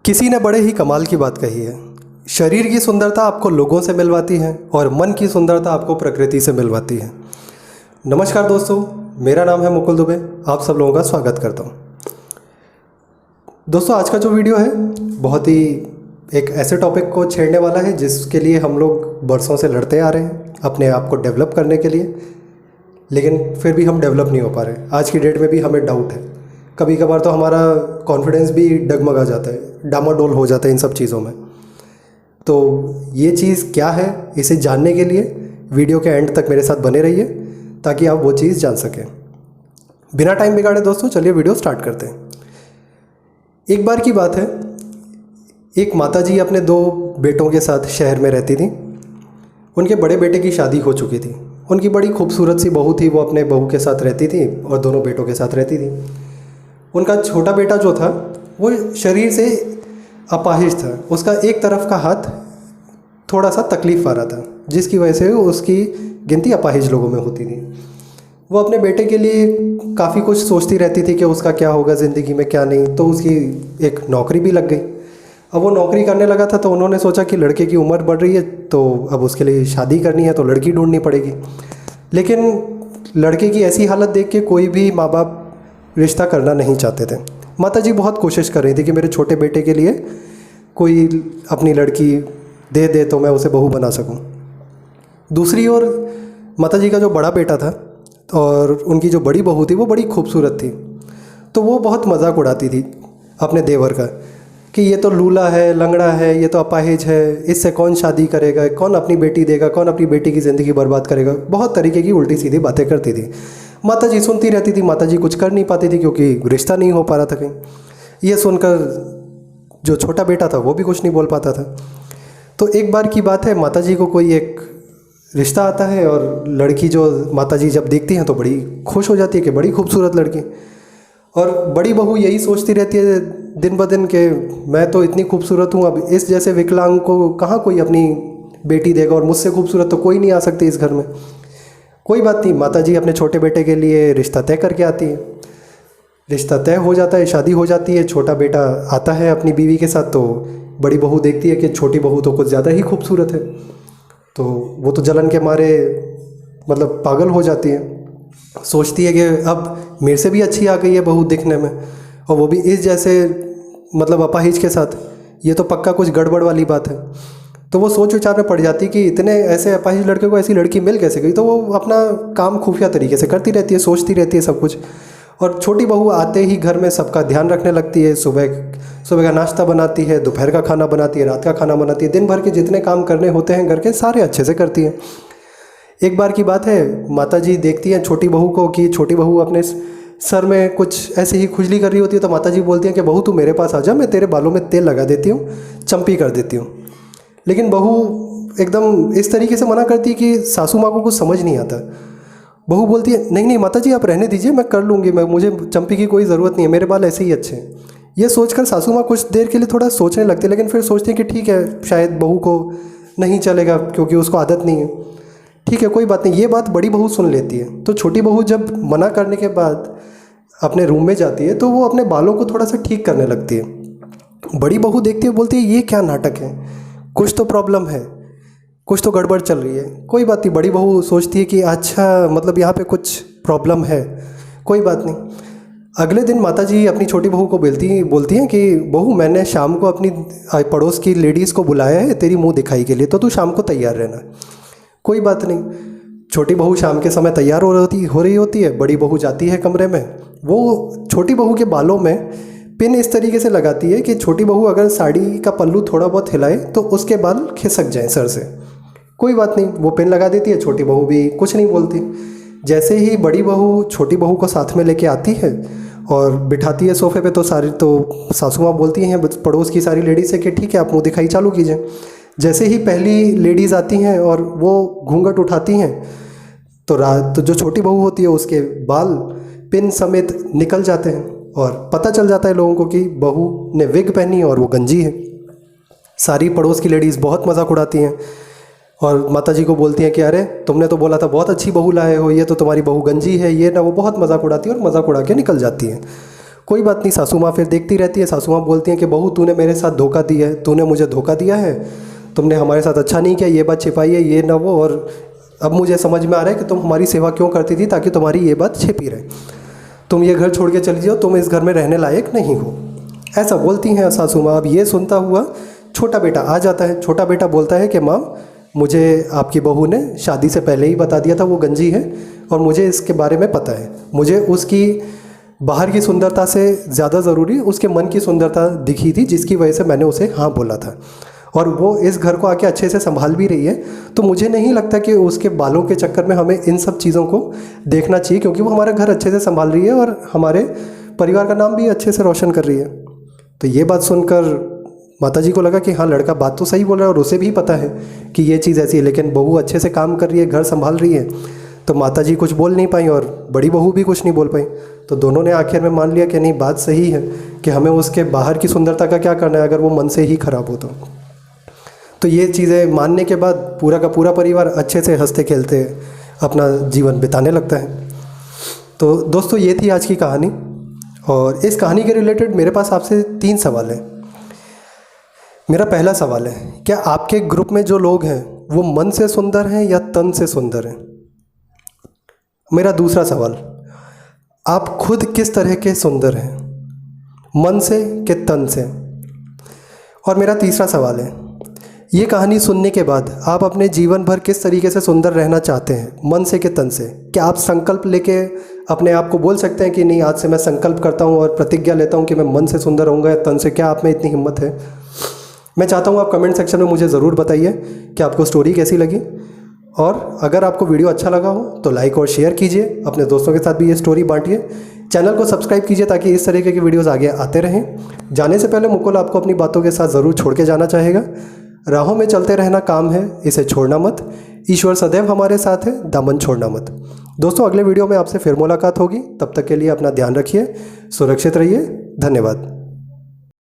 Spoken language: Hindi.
किसी ने बड़े ही कमाल की बात कही है। शरीर की सुंदरता आपको लोगों से मिलवाती है और मन की सुंदरता आपको प्रकृति से मिलवाती है। नमस्कार दोस्तों, मेरा नाम है मुकुल दुबे। आप सब लोगों का स्वागत करता हूँ। दोस्तों, आज का जो वीडियो है बहुत ही एक ऐसे टॉपिक को छेड़ने वाला है जिसके लिए हम लोग बरसों से लड़ते आ रहे हैं अपने आप को डेवलप करने के लिए, लेकिन फिर भी हम डेवलप नहीं हो पा रहे। आज की डेट में भी हमें डाउट है। कभी कभार तो हमारा कॉन्फिडेंस भी डगमगा जाता है, डामाडोल हो जाता है इन सब चीज़ों में। तो ये चीज़ क्या है, इसे जानने के लिए वीडियो के एंड तक मेरे साथ बने रहिए ताकि आप वो चीज़ जान सकें। बिना टाइम बिगाड़े दोस्तों, चलिए वीडियो स्टार्ट करते हैं। एक बार की बात है, एक माताजी अपने 2 बेटों के साथ शहर में रहती थी। उनके बड़े बेटे की शादी हो चुकी थी। उनकी बड़ी खूबसूरत सी बहू थी, वो अपने बहू के साथ रहती थी और दोनों बेटों के साथ रहती थी। उनका छोटा बेटा जो था वो शरीर से अपाहिज था। उसका एक तरफ का हाथ थोड़ा सा तकलीफ़ आ रहा था, जिसकी वजह से उसकी गिनती अपाहिज लोगों में होती थी। वो अपने बेटे के लिए काफ़ी कुछ सोचती रहती थी कि उसका क्या होगा ज़िंदगी में, क्या नहीं। तो उसकी एक नौकरी भी लग गई। अब वो नौकरी करने लगा था तो उन्होंने सोचा कि लड़के की उम्र बढ़ रही है तो अब उसके लिए शादी करनी है तो लड़की ढूंढनी पड़ेगी। लेकिन लड़के की ऐसी हालत देख के कोई भी माँ बाप रिश्ता करना नहीं चाहते थे। माताजी बहुत कोशिश कर रही थी कि मेरे छोटे बेटे के लिए कोई अपनी लड़की दे दे तो मैं उसे बहू बना सकूं। दूसरी ओर माताजी का जो बड़ा बेटा था और उनकी जो बड़ी बहू थी वो बड़ी खूबसूरत थी। तो वो बहुत मजाक उड़ाती थी अपने देवर का कि ये तो लूला है, लंगड़ा है, ये तो अपाहिज है, इससे कौन शादी करेगा, कौन अपनी बेटी देगा, कौन अपनी बेटी की ज़िंदगी बर्बाद करेगा। बहुत तरीके की उल्टी सीधी बातें करती थी। माताजी सुनती रहती थी। माताजी कुछ कर नहीं पाती थी क्योंकि रिश्ता नहीं हो पा रहा था कहीं। ये सुनकर जो छोटा बेटा था वो भी कुछ नहीं बोल पाता था। तो एक बार की बात है, माताजी को कोई एक रिश्ता आता है और लड़की जो माताजी जब देखती हैं तो बड़ी खुश हो जाती है कि बड़ी खूबसूरत लड़की। और बड़ी बहू यही सोचती रहती है दिन ब दिन कि मैं तो इतनी खूबसूरत हूँ, अब इस जैसे विकलांग को कहाँ कोई अपनी बेटी देगा और मुझसे खूबसूरत तो कोई नहीं आ सकती इस घर में। कोई बात नहीं, माताजी अपने छोटे बेटे के लिए रिश्ता तय करके आती है। रिश्ता तय हो जाता है, शादी हो जाती है। छोटा बेटा आता है अपनी बीवी के साथ तो बड़ी बहू देखती है कि छोटी बहू तो कुछ ज़्यादा ही खूबसूरत है। तो वो तो जलन के मारे मतलब पागल हो जाती है। सोचती है कि अब मेरे से भी अच्छी आ गई है बहू दिखने में, और वो भी इस जैसे मतलब अपाहिज के साथ। ये तो पक्का कुछ गड़बड़ वाली बात है। तो वो सोच विचार में पड़ जाती कि इतने ऐसे अपाहिज लड़के को ऐसी लड़की मिल कैसे गई। तो वो अपना काम खुफिया तरीके से करती रहती है, सोचती रहती है सब कुछ। और छोटी बहू आते ही घर में सबका ध्यान रखने लगती है। सुबह का नाश्ता बनाती है, दोपहर का खाना बनाती है, रात का खाना बनाती है। दिन भर के जितने काम करने होते हैं घर के सारे अच्छे से करती है। एक बार की बात है, माताजी देखती हैं छोटी बहू को कि छोटी बहू अपने सर में कुछ ऐसे ही खुजली कर रही होती है। तो माताजी बोलती हैं कि बहू तू मेरे पास आ जा, मैं तेरे बालों में तेल लगा देती हूँ, चंपी कर देती हूँ। लेकिन बहू एकदम इस तरीके से मना करती है कि सासू माँ को कुछ समझ नहीं आता। बहू बोलती है नहीं नहीं माताजी आप रहने दीजिए, मैं कर लूँगी, मुझे चंपी की कोई ज़रूरत नहीं है, मेरे बाल ऐसे ही अच्छे हैं। ये सोचकर सासू माँ कुछ देर के लिए थोड़ा सोचने लगती है, लेकिन फिर सोचती है कि ठीक है शायद बहू को नहीं चलेगा क्योंकि उसको आदत नहीं है। ठीक है कोई बात नहीं। ये बात बड़ी बहू सुन लेती है। तो छोटी बहू जब मना करने के बाद अपने रूम में जाती है तो वो अपने बालों को थोड़ा सा ठीक करने लगती है। बड़ी बहू देखती है, बोलती है ये क्या नाटक है, कुछ तो प्रॉब्लम है, कुछ तो गड़बड़ चल रही है। कोई बात नहीं, बड़ी बहू सोचती है कि अच्छा मतलब यहाँ पे कुछ प्रॉब्लम है, कोई बात नहीं। अगले दिन माताजी अपनी छोटी बहू को बोलती हैं कि बहू मैंने शाम को अपनी पड़ोस की लेडीज़ को बुलाया है तेरी मुंह दिखाई के लिए, तो तू शाम को तैयार रहना। कोई बात नहीं। छोटी बहू शाम के समय तैयार हो रही होती है। बड़ी बहू जाती है कमरे में। वो छोटी बहू के बालों में पिन इस तरीके से लगाती है कि छोटी बहू अगर साड़ी का पल्लू थोड़ा बहुत हिलाए तो उसके बाल खिसक जाएं सर से। कोई बात नहीं, वो पिन लगा देती है। छोटी बहू भी कुछ नहीं बोलती। जैसे ही बड़ी बहू छोटी बहू को साथ में लेके आती है और बिठाती है सोफे पे, तो सासू माँ बोलती हैं पड़ोस की सारी लेडीज़ से कि ठीक है आप मुँह दिखाई चालू कीजिए। जैसे ही पहली लेडीज़ आती हैं और वो घूंघट उठाती हैं तो जो छोटी बहू होती है उसके बाल पिन समेत निकल जाते हैं और पता चल जाता है लोगों को कि बहू ने विग पहनी और वो गंजी है। सारी पड़ोस की लेडीज़ बहुत मजाक उड़ाती हैं और माताजी को बोलती हैं कि अरे तुमने तो बोला था बहुत अच्छी बहू लाए हो, ये तो तुम्हारी बहू गंजी है, ये ना वो। बहुत मजाक उड़ाती है और मजाक उड़ा के निकल जाती हैं। कोई बात नहीं, सासू माँ फिर देखती रहती है। सासू माँ बोलती हैं कि बहू तूने मेरे साथ धोखा दिया है, तूने मुझे धोखा दिया है, तुमने हमारे साथ अच्छा नहीं किया, ये बात छिपाई है, ये ना वो। और अब मुझे समझ में आ रहा है कि तुम हमारी सेवा क्यों करती थी, ताकि तुम्हारी ये बात छिपी रहे। तुम ये घर छोड़ के चली जाओ, तुम इस घर में रहने लायक नहीं हो, ऐसा बोलती हैं सासू माँ। अब ये सुनता हुआ छोटा बेटा आ जाता है। छोटा बेटा बोलता है कि माँ, मुझे आपकी बहू ने शादी से पहले ही बता दिया था वो गंजी है, और मुझे इसके बारे में पता है। मुझे उसकी बाहर की सुंदरता से ज़्यादा ज़रूरी उसके मन की सुंदरता दिखी थी, जिसकी वजह से मैंने उसे हाँ बोला था। और वो इस घर को आके अच्छे से संभाल भी रही है। तो मुझे नहीं लगता कि उसके बालों के चक्कर में हमें इन सब चीज़ों को देखना चाहिए, क्योंकि वो हमारा घर अच्छे से संभाल रही है और हमारे परिवार का नाम भी अच्छे से रोशन कर रही है। तो ये बात सुनकर माताजी को लगा कि हाँ, लड़का बात तो सही बोल रहा है और उसे भी पता है कि ये चीज़ ऐसी है, लेकिन बहू अच्छे से काम कर रही है, घर संभाल रही है। तो माताजी कुछ बोल नहीं पाई और बड़ी बहू भी कुछ नहीं बोल पाई। तो दोनों ने आखिर में मान लिया कि नहीं, बात सही है कि हमें उसके बाहर की सुंदरता का क्या करना है, अगर वो मन से ही खराब हो तो ये चीज़ें मानने के बाद पूरा का पूरा परिवार अच्छे से हंसते खेलते अपना जीवन बिताने लगता है। तो दोस्तों, ये थी आज की कहानी। और इस कहानी के रिलेटेड मेरे पास आपसे 3 सवाल हैं। मेरा पहला सवाल है, क्या आपके ग्रुप में जो लोग हैं वो मन से सुंदर हैं या तन से सुंदर हैं? मेरा दूसरा सवाल, आप खुद किस तरह के सुंदर हैं, मन से कि तन से? और मेरा तीसरा सवाल है, ये कहानी सुनने के बाद आप अपने जीवन भर किस तरीके से सुंदर रहना चाहते हैं, मन से कि तन से? क्या आप संकल्प लेके अपने आप को बोल सकते हैं कि नहीं, आज से मैं संकल्प करता हूँ और प्रतिज्ञा लेता हूँ कि मैं मन से सुंदर रहूँगा या तन से? क्या आप में इतनी हिम्मत है? मैं चाहता हूँ आप कमेंट सेक्शन में मुझे ज़रूर बताइए कि आपको स्टोरी कैसी लगी। और अगर आपको वीडियो अच्छा लगा हो तो लाइक और शेयर कीजिए, अपने दोस्तों के साथ भी ये स्टोरी बांटिए। चैनल को सब्सक्राइब कीजिए ताकि इस तरीके की वीडियोज़ आगे आते रहें। जाने से पहले मुकुल आपको अपनी बातों के साथ ज़रूर छोड़ के जाना चाहेगा। राहों में चलते रहना काम है, इसे छोड़ना मत। ईश्वर सदैव हमारे साथ है, दामन छोड़ना मत। दोस्तों, अगले वीडियो में आपसे फिर मुलाकात होगी। तब तक के लिए अपना ध्यान रखिए, सुरक्षित रहिए। धन्यवाद।